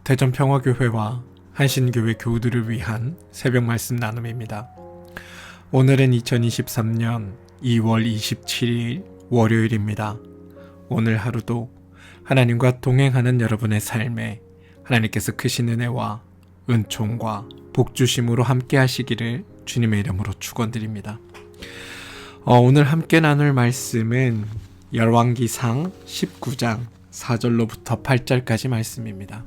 대전평화교회와 한신교회 교우들을 위한 새벽 말씀 나눔입니다. 오늘은 2023년 2월 27일 월요일입니다. 오늘 하루도 하나님과 동행하는 여러분의 삶에 하나님께서 크신 은혜와 은총과 복주심으로 함께 하시기를 주님의 이름으로 축원드립니다. 오늘 함께 나눌 말씀은 열왕기상 19장 4절로부터 8절까지 말씀입니다.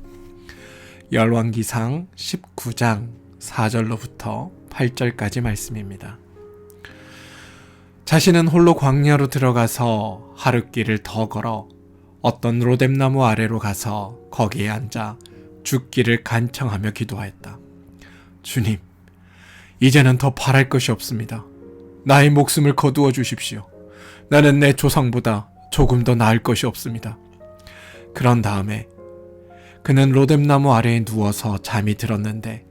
열왕기상 19장 4절로부터 8절까지 말씀입니다. 자신은 홀로 광야로 들어가서 하룻길을 더 걸어 어떤 로뎀나무 아래로 가서 거기에 앉아 죽기를 간청하며 기도하였다. 주님, 이제는 더 바랄 것이 없습니다. 나의 목숨을 거두어 주십시오. 나는 내 조상보다 조금 더 나을 것이 없습니다. 그런 다음에 그는 로뎀나무 아래에 누워서 잠이 들었는데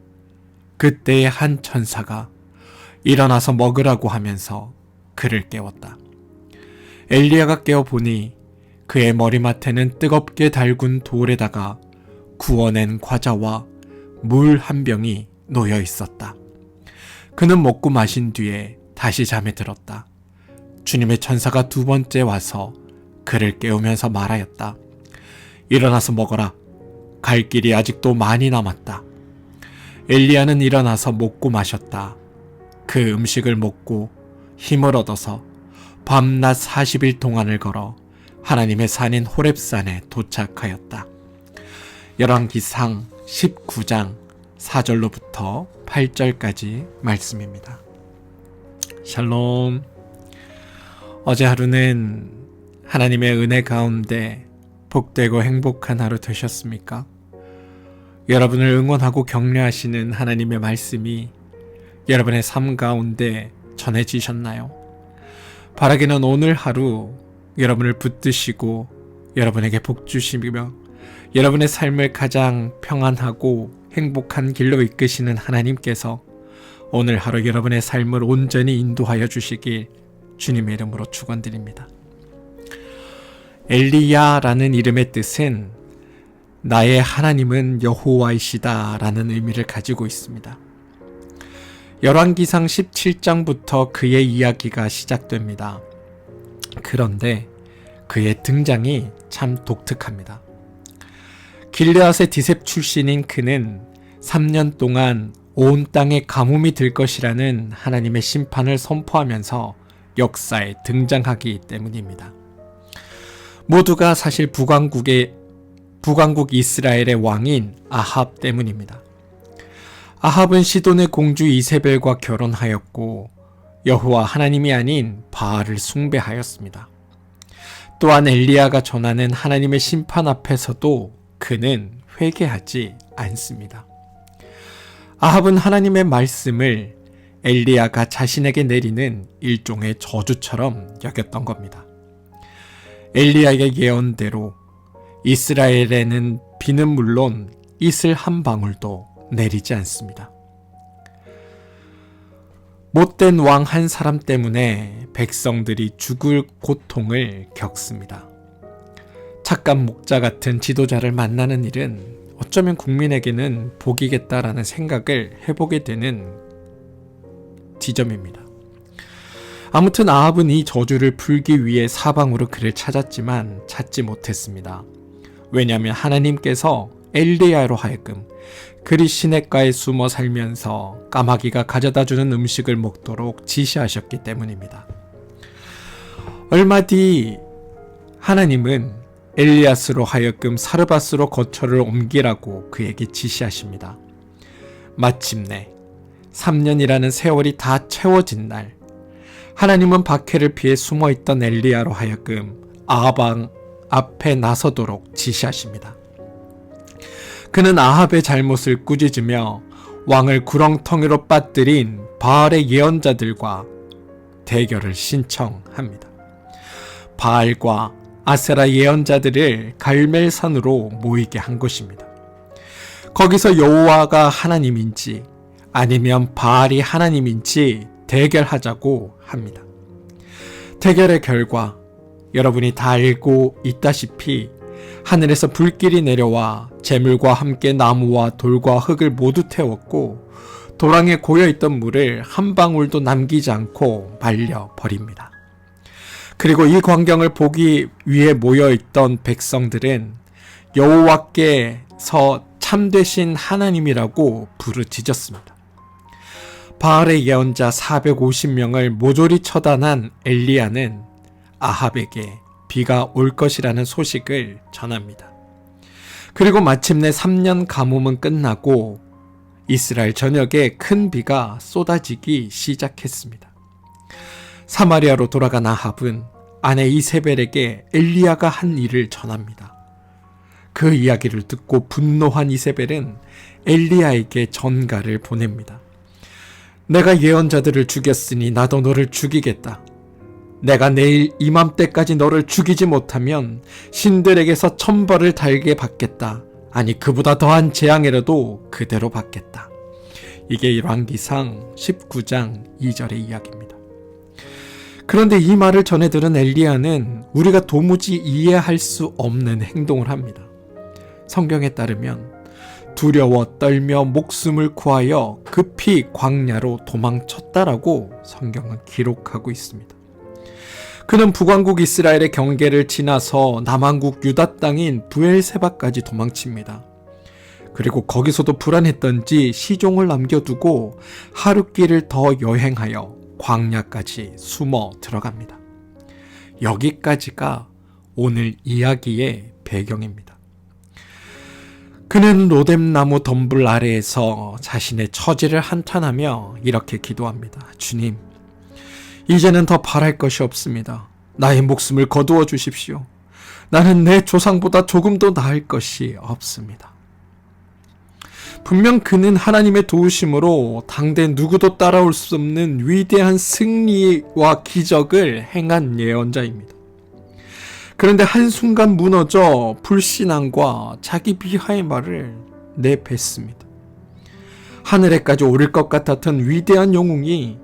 그때의 한 천사가 일어나서 먹으라고 하면서 그를 깨웠다. 엘리야가 깨어보니 그의 머리맡에는 뜨겁게 달군 돌에다가 구워낸 과자와 물 한 병이 놓여 있었다. 그는 먹고 마신 뒤에 다시 잠에 들었다. 주님의 천사가 두 번째 와서 그를 깨우면서 말하였다. 일어나서 먹어라. 갈 길이 아직도 많이 남았다. 엘리야는 일어나서 먹고 마셨다. 그 음식을 먹고 힘을 얻어서 밤낮 40일 동안을 걸어 하나님의 산인 호렙산에 도착하였다. 열왕기상 19장 4절로부터 8절까지 말씀입니다. 샬롬. 어제 하루는 하나님의 은혜 가운데 복되고 행복한 하루 되셨습니까? 여러분을 응원하고 격려하시는 하나님의 말씀이 여러분의 삶 가운데 전해지셨나요? 바라기는 오늘 하루 여러분을 붙드시고 여러분에게 복 주시며 여러분의 삶을 가장 평안하고 행복한 길로 이끄시는 하나님께서 오늘 하루 여러분의 삶을 온전히 인도하여 주시길 주님의 이름으로 축원드립니다. 엘리야라는 이름의 뜻은 나의 하나님은 여호와이시다 라는 의미를 가지고 있습니다. 열왕기상 17장부터 그의 이야기가 시작됩니다. 그런데 그의 등장이 참 독특합니다. 길르앗의 디셉 출신인 그는 3년 동안 온 땅에 가뭄이 들 것이라는 하나님의 심판을 선포하면서 역사에 등장하기 때문입니다. 모두가 사실 북왕국 이스라엘의 왕인 아합 때문입니다. 아합은 시돈의 공주 이세벨과 결혼하였고 여호와 하나님이 아닌 바알을 숭배하였습니다. 또한 엘리야가 전하는 하나님의 심판 앞에서도 그는 회개하지 않습니다. 아합은 하나님의 말씀을 엘리야가 자신에게 내리는 일종의 저주처럼 여겼던 겁니다. 엘리야의 예언대로 이스라엘에는 비는 물론 이슬 한 방울도 내리지 않습니다. 못된 왕 한 사람 때문에 백성들이 죽을 고통을 겪습니다. 착한 목자 같은 지도자를 만나는 일은 어쩌면 국민에게는 복이겠다라는 생각을 해보게 되는 지점입니다. 아무튼 아합은 이 저주를 풀기 위해 사방으로 그를 찾았지만 찾지 못했습니다. 왜냐하면 하나님께서 엘리야로 하여금 그리 시냇가에 숨어 살면서 까마귀가 가져다주는 음식을 먹도록 지시하셨기 때문입니다. 얼마 뒤 하나님은 엘리야스로 하여금 사르밧으로 거처를 옮기라고 그에게 지시하십니다. 마침내 3년이라는 세월이 다 채워진 날 하나님은 박해를 피해 숨어있던 엘리야로 하여금 아합 왕 앞에 나서도록 지시하십니다. 그는 아합의 잘못을 꾸짖으며 왕을 구렁텅이로 빠뜨린 바알의 예언자들과 대결을 신청합니다. 바알과 아세라 예언자들을 갈멜산으로 모이게 한 것입니다. 거기서 여호와가 하나님인지 아니면 바알이 하나님인지 대결하자고 합니다. 대결의 결과 여러분이 다 알고 있다시피 하늘에서 불길이 내려와 재물과 함께 나무와 돌과 흙을 모두 태웠고 도랑에 고여있던 물을 한 방울도 남기지 않고 말려버립니다. 그리고 이 광경을 보기 위해 모여있던 백성들은 여호와께서 참되신 하나님이라고 부르짖었습니다. 바알의 예언자 450명을 모조리 처단한 엘리야는 아합에게 비가 올 것이라는 소식을 전합니다. 그리고 마침내 3년 가뭄은 끝나고 이스라엘 전역에 큰 비가 쏟아지기 시작했습니다. 사마리아로 돌아간 아합은 아내 이세벨에게 엘리야가 한 일을 전합니다. 그 이야기를 듣고 분노한 이세벨은 엘리야에게 전가를 보냅니다. 내가 예언자들을 죽였으니 나도 너를 죽이겠다. 내가 내일 이맘때까지 너를 죽이지 못하면 신들에게서 천벌을 달게 받겠다. 아니 그보다 더한 재앙이라도 그대로 받겠다. 이게 열왕기상 19장 2절의 이야기입니다. 그런데 이 말을 전해 들은 엘리야는 우리가 도무지 이해할 수 없는 행동을 합니다. 성경에 따르면 두려워 떨며 목숨을 구하여 급히 광야로 도망쳤다라고 성경은 기록하고 있습니다. 그는 북왕국 이스라엘의 경계를 지나서 남왕국 유다 땅인 브엘세바까지 도망칩니다. 그리고 거기서도 불안했던지 시종을 남겨두고 하룻길을 더 여행하여 광야까지 숨어 들어갑니다. 여기까지가 오늘 이야기의 배경입니다. 그는 로뎀나무 덤불 아래에서 자신의 처지를 한탄하며 이렇게 기도합니다. 주님, 이제는 더 바랄 것이 없습니다. 나의 목숨을 거두어 주십시오. 나는 내 조상보다 조금도 나을 것이 없습니다. 분명 그는 하나님의 도우심으로 당대 누구도 따라올 수 없는 위대한 승리와 기적을 행한 예언자입니다. 그런데 한순간 무너져 불신앙과 자기 비하의 말을 내뱉습니다. 하늘에까지 오를 것 같았던 위대한 영웅이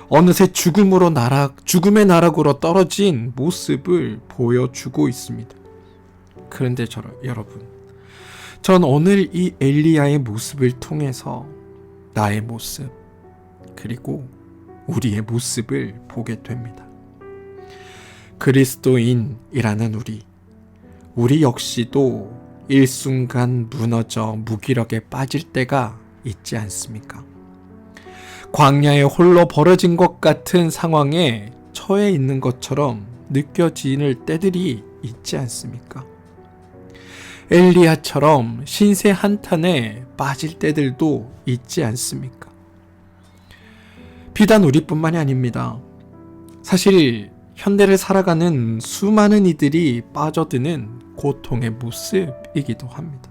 어느새 죽음의 나락으로 떨어진 모습을 보여주고 있습니다. 그런데 여러분, 전 오늘 이 엘리야의 모습을 통해서 나의 모습, 그리고 우리의 모습을 보게 됩니다. 그리스도인이라는 우리 역시도 일순간 무너져 무기력에 빠질 때가 있지 않습니까? 광야에 홀로 벌어진 것 같은 상황에 처해 있는 것처럼 느껴지는 때들이 있지 않습니까? 엘리야처럼 신세 한탄에 빠질 때들도 있지 않습니까? 비단 우리뿐만이 아닙니다. 사실 현대를 살아가는 수많은 이들이 빠져드는 고통의 모습이기도 합니다.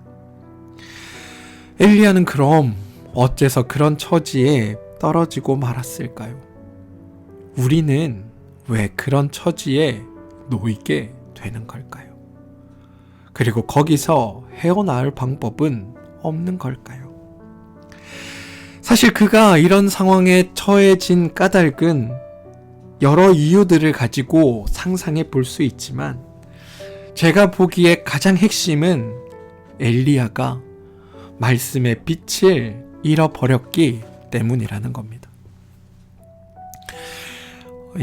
엘리야는 그럼 어째서 그런 처지에 떨어지고 말았을까요? 우리는 왜 그런 처지에 놓이게 되는 걸까요? 그리고 거기서 헤어나올 방법은 없는 걸까요? 사실 그가 이런 상황에 처해진 까닭은 여러 이유들을 가지고 상상해 볼 수 있지만 제가 보기에 가장 핵심은 엘리야가 말씀의 빛을 잃어버렸기 때문이라는 겁니다.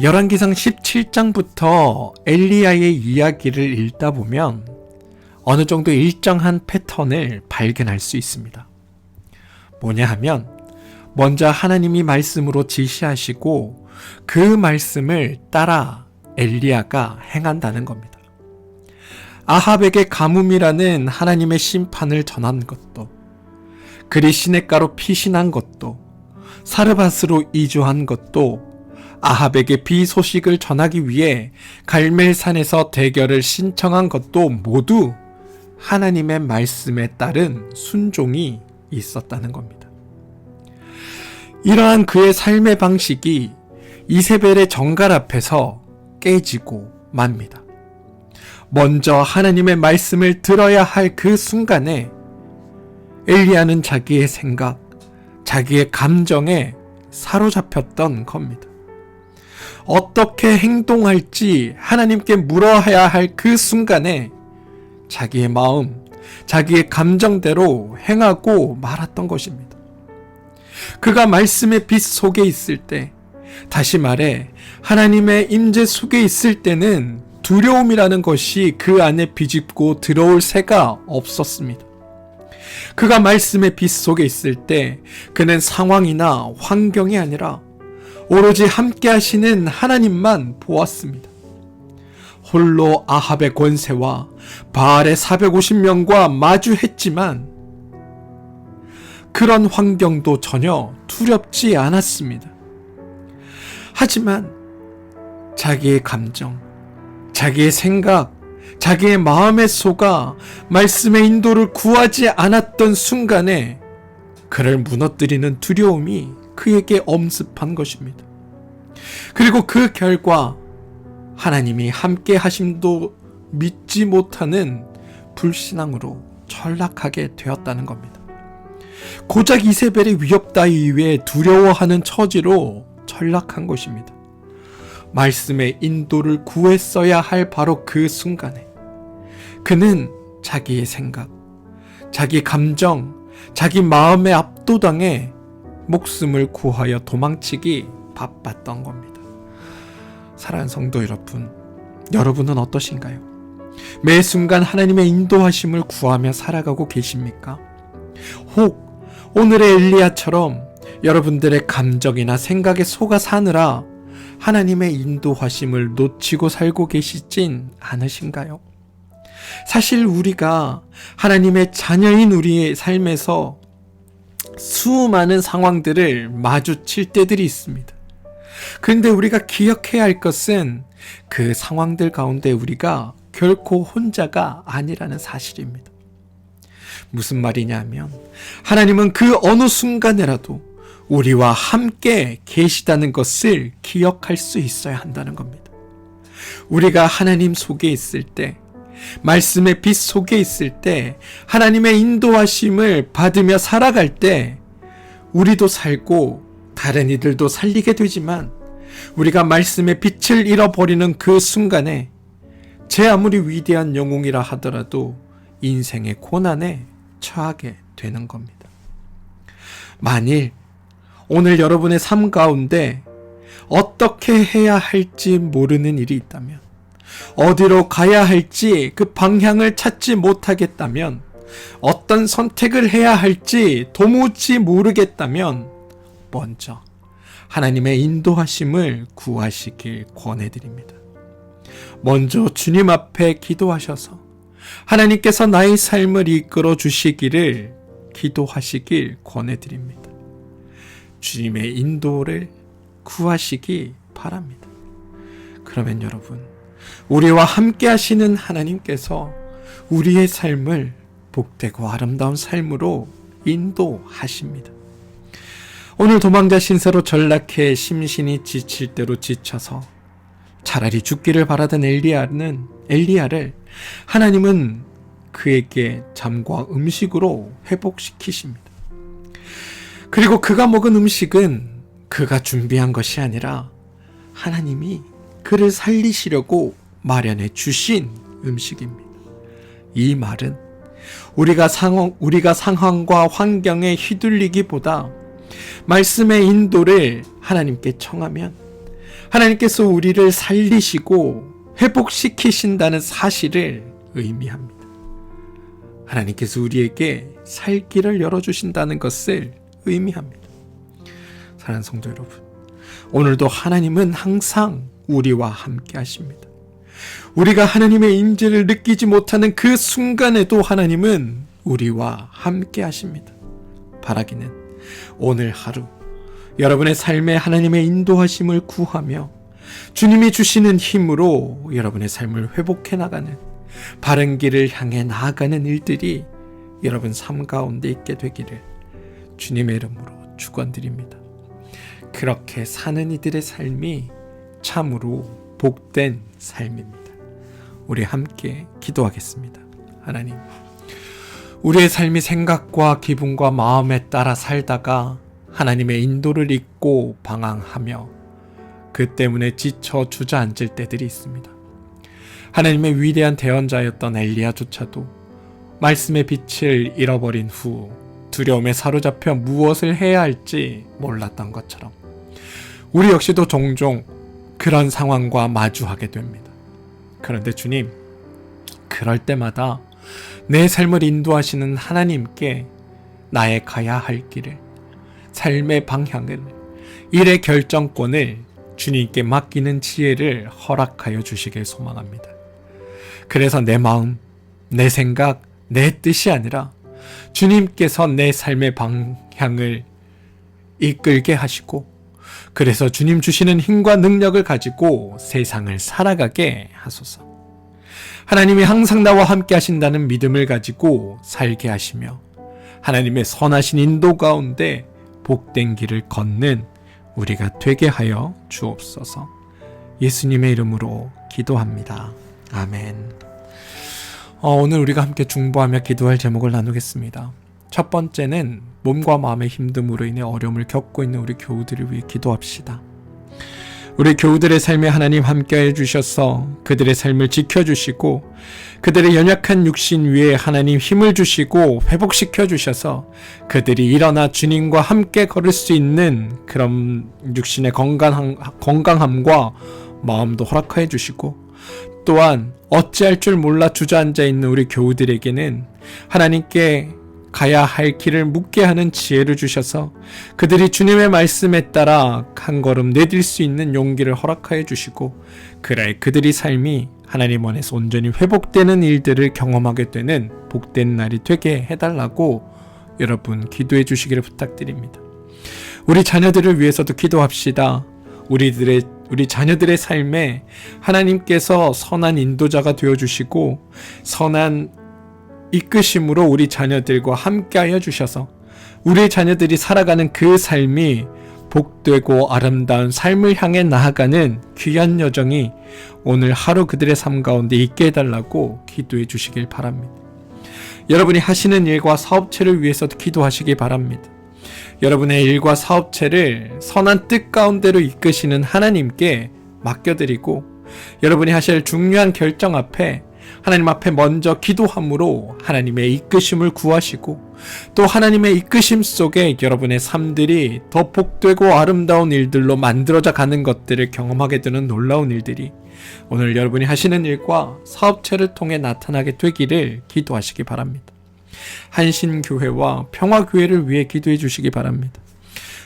열왕기상 17장부터 엘리야의 이야기를 읽다 보면 어느 정도 일정한 패턴을 발견할 수 있습니다. 뭐냐 하면 먼저 하나님이 말씀으로 지시하시고 그 말씀을 따라 엘리야가 행한다는 겁니다. 아합에게 가뭄이라는 하나님의 심판을 전한 것도, 그리 시냇가로 피신한 것도, 사르밧으로 이주한 것도, 아합에게 비 소식을 전하기 위해 갈멜산에서 대결을 신청한 것도 모두 하나님의 말씀에 따른 순종이 있었다는 겁니다. 이러한 그의 삶의 방식이 이세벨의 정갈 앞에서 깨지고 맙니다. 먼저 하나님의 말씀을 들어야 할 그 순간에 엘리야는 자기의 생각, 자기의 감정에 사로잡혔던 겁니다. 어떻게 행동할지 하나님께 물어야 할 그 순간에 자기의 마음, 자기의 감정대로 행하고 말았던 것입니다. 그가 말씀의 빛 속에 있을 때, 다시 말해 하나님의 임재 속에 있을 때는 두려움이라는 것이 그 안에 비집고 들어올 새가 없었습니다. 그가 말씀의 빛 속에 있을 때 그는 상황이나 환경이 아니라 오로지 함께 하시는 하나님만 보았습니다. 홀로 아합의 권세와 바알의 450명과 마주했지만 그런 환경도 전혀 두렵지 않았습니다. 하지만 자기의 감정, 자기의 생각, 자기의 마음에 속아 말씀의 인도를 구하지 않았던 순간에 그를 무너뜨리는 두려움이 그에게 엄습한 것입니다. 그리고 그 결과 하나님이 함께 하심도 믿지 못하는 불신앙으로 전락하게 되었다는 겁니다. 고작 이세벨의 위협 따위에 두려워하는 처지로 전락한 것입니다. 말씀의 인도를 구했어야 할 바로 그 순간에 그는 자기의 생각, 자기 감정, 자기 마음에 압도당해 목숨을 구하여 도망치기 바빴던 겁니다. 사랑하는 성도 여러분, 여러분은 어떠신가요? 매 순간 하나님의 인도하심을 구하며 살아가고 계십니까? 혹 오늘의 엘리야처럼 여러분들의 감정이나 생각에 속아 사느라 하나님의 인도하심을 놓치고 살고 계시진 않으신가요? 사실 우리가 하나님의 자녀인 우리의 삶에서 수많은 상황들을 마주칠 때들이 있습니다. 그런데 우리가 기억해야 할 것은 그 상황들 가운데 우리가 결코 혼자가 아니라는 사실입니다. 무슨 말이냐 면 하나님은 그 어느 순간에라도 우리와 함께 계시다는 것을 기억할 수 있어야 한다는 겁니다. 우리가 하나님 속에 있을 때, 말씀의 빛 속에 있을 때, 하나님의 인도하심을 받으며 살아갈 때 우리도 살고 다른 이들도 살리게 되지만 우리가 말씀의 빛을 잃어버리는 그 순간에 제 아무리 위대한 영웅이라 하더라도 인생의 고난에 처하게 되는 겁니다. 만일 오늘 여러분의 삶 가운데 어떻게 해야 할지 모르는 일이 있다면, 어디로 가야 할지 그 방향을 찾지 못하겠다면, 어떤 선택을 해야 할지 도무지 모르겠다면 먼저 하나님의 인도하심을 구하시길 권해드립니다. 먼저 주님 앞에 기도하셔서 하나님께서 나의 삶을 이끌어 주시기를 기도하시길 권해드립니다. 주님의 인도를 구하시기 바랍니다. 그러면 여러분, 우리와 함께 하시는 하나님께서 우리의 삶을 복되고 아름다운 삶으로 인도하십니다. 오늘 도망자 신세로 전락해 심신이 지칠 대로 지쳐서 차라리 죽기를 바라던 엘리야를 하나님은 그에게 잠과 음식으로 회복시키십니다. 그리고 그가 먹은 음식은 그가 준비한 것이 아니라 하나님이 그를 살리시려고 마련해 주신 음식입니다. 이 말은 우리가 상황과 환경에 휘둘리기보다 말씀의 인도를 하나님께 청하면 하나님께서 우리를 살리시고 회복시키신다는 사실을 의미합니다. 하나님께서 우리에게 살 길을 열어주신다는 것을 의미합니다. 사랑하는 성도 여러분, 오늘도 하나님은 항상 우리와 함께 하십니다. 우리가 하나님의 임재를 느끼지 못하는 그 순간에도 하나님은 우리와 함께 하십니다. 바라기는 오늘 하루 여러분의 삶에 하나님의 인도하심을 구하며 주님이 주시는 힘으로 여러분의 삶을 회복해 나가는, 바른 길을 향해 나아가는 일들이 여러분 삶 가운데 있게 되기를 주님의 이름으로 축원드립니다. 그렇게 사는 이들의 삶이 참으로 복된 삶입니다. 우리 함께 기도하겠습니다. 하나님, 우리의 삶이 생각과 기분과 마음에 따라 살다가 하나님의 인도를 잊고 방황하며 그 때문에 지쳐 주저앉을 때들이 있습니다. 하나님의 위대한 대언자였던 엘리야조차도 말씀의 빛을 잃어버린 후 두려움에 사로잡혀 무엇을 해야 할지 몰랐던 것처럼 우리 역시도 종종 그런 상황과 마주하게 됩니다. 그런데 주님, 그럴 때마다 내 삶을 인도하시는 하나님께 나의 가야 할 길을, 삶의 방향을, 일의 결정권을 주님께 맡기는 지혜를 허락하여 주시길 소망합니다. 그래서 내 마음, 내 생각, 내 뜻이 아니라 주님께서 내 삶의 방향을 이끌게 하시고, 그래서 주님 주시는 힘과 능력을 가지고 세상을 살아가게 하소서. 하나님이 항상 나와 함께 하신다는 믿음을 가지고 살게 하시며 하나님의 선하신 인도 가운데 복된 길을 걷는 우리가 되게 하여 주옵소서. 예수님의 이름으로 기도합니다. 아멘. 오늘 우리가 함께 중보하며 기도할 제목을 나누겠습니다. 첫 번째는 몸과 마음의 힘듦으로 인해 어려움을 겪고 있는 우리 교우들을 위해 기도합시다. 우리 교우들의 삶에 하나님 함께해 주셔서 그들의 삶을 지켜주시고 그들의 연약한 육신 위에 하나님 힘을 주시고 회복시켜 주셔서 그들이 일어나 주님과 함께 걸을 수 있는 그런 육신의 건강함과 마음도 허락해 주시고, 또한 어찌할 줄 몰라 주저앉아 있는 우리 교우들에게는 하나님께 가야 할 길을 묻게 하는 지혜를 주셔서 그들이 주님의 말씀에 따라 한 걸음 내딜 수 있는 용기를 허락하여 주시고, 그래 그들이 삶이 하나님 안에서 온전히 회복되는 일들을 경험하게 되는 복된 날이 되게 해달라고 여러분 기도해 주시기를 부탁드립니다. 우리 자녀들을 위해서도 기도합시다. 우리 자녀들의 삶에 하나님께서 선한 인도자가 되어주시고 선한 이끄심으로 우리 자녀들과 함께하여 주셔서 우리 자녀들이 살아가는 그 삶이 복되고 아름다운 삶을 향해 나아가는 귀한 여정이 오늘 하루 그들의 삶 가운데 있게 해달라고 기도해 주시길 바랍니다. 여러분이 하시는 일과 사업체를 위해서도 기도하시기 바랍니다. 여러분의 일과 사업체를 선한 뜻 가운데로 이끄시는 하나님께 맡겨드리고, 여러분이 하실 중요한 결정 앞에 하나님 앞에 먼저 기도함으로 하나님의 이끄심을 구하시고, 또 하나님의 이끄심 속에 여러분의 삶들이 더 복되고 아름다운 일들로 만들어져 가는 것들을 경험하게 되는 놀라운 일들이 오늘 여러분이 하시는 일과 사업체를 통해 나타나게 되기를 기도하시기 바랍니다. 한신교회와 평화교회를 위해 기도해 주시기 바랍니다.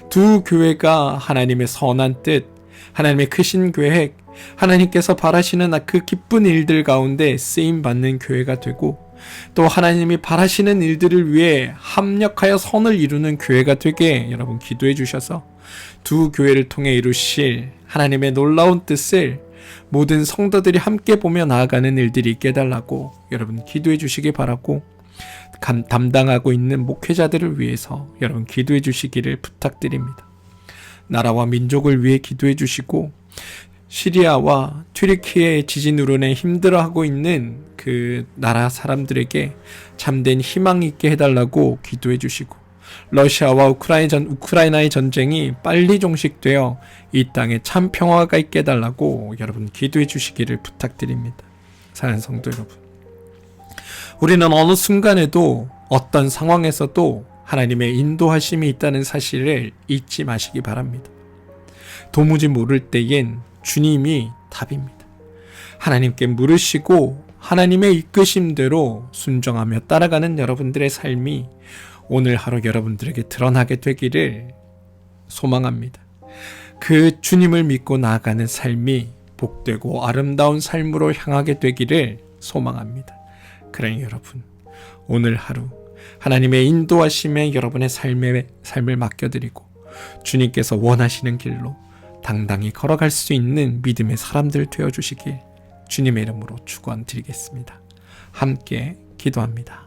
두 교회가 하나님의 선한 뜻, 하나님의 크신 계획, 하나님께서 바라시는 그 기쁜 일들 가운데 쓰임받는 교회가 되고, 또 하나님이 바라시는 일들을 위해 합력하여 선을 이루는 교회가 되게 여러분 기도해 주셔서 두 교회를 통해 이루실 하나님의 놀라운 뜻을 모든 성도들이 함께 보며 나아가는 일들이 있게 해달라고 여러분 기도해 주시기 바라고, 담당하고 있는 목회자들을 위해서 여러분 기도해 주시기를 부탁드립니다. 나라와 민족을 위해 기도해 주시고, 시리아와 튀르키예의 지진으로 인해 힘들어하고 있는 그 나라 사람들에게 참된 희망이 있게 해달라고 기도해 주시고, 러시아와 우크라이나의 전쟁이 빨리 종식되어 이 땅에 참 평화가 있게 해달라고 여러분 기도해 주시기를 부탁드립니다. 사랑하는 성도 여러분, 우리는 어느 순간에도 어떤 상황에서도 하나님의 인도하심이 있다는 사실을 잊지 마시기 바랍니다. 도무지 모를 때엔 주님이 답입니다. 하나님께 물으시고 하나님의 이끄심대로 순종하며 따라가는 여러분들의 삶이 오늘 하루 여러분들에게 드러나게 되기를 소망합니다. 그 주님을 믿고 나아가는 삶이 복되고 아름다운 삶으로 향하게 되기를 소망합니다. 그러니 여러분, 오늘 하루 하나님의 인도하심에 여러분의 삶을 맡겨드리고 주님께서 원하시는 길로 당당히 걸어갈 수 있는 믿음의 사람들 되어주시길 주님의 이름으로 축원드리겠습니다. 함께 기도합니다.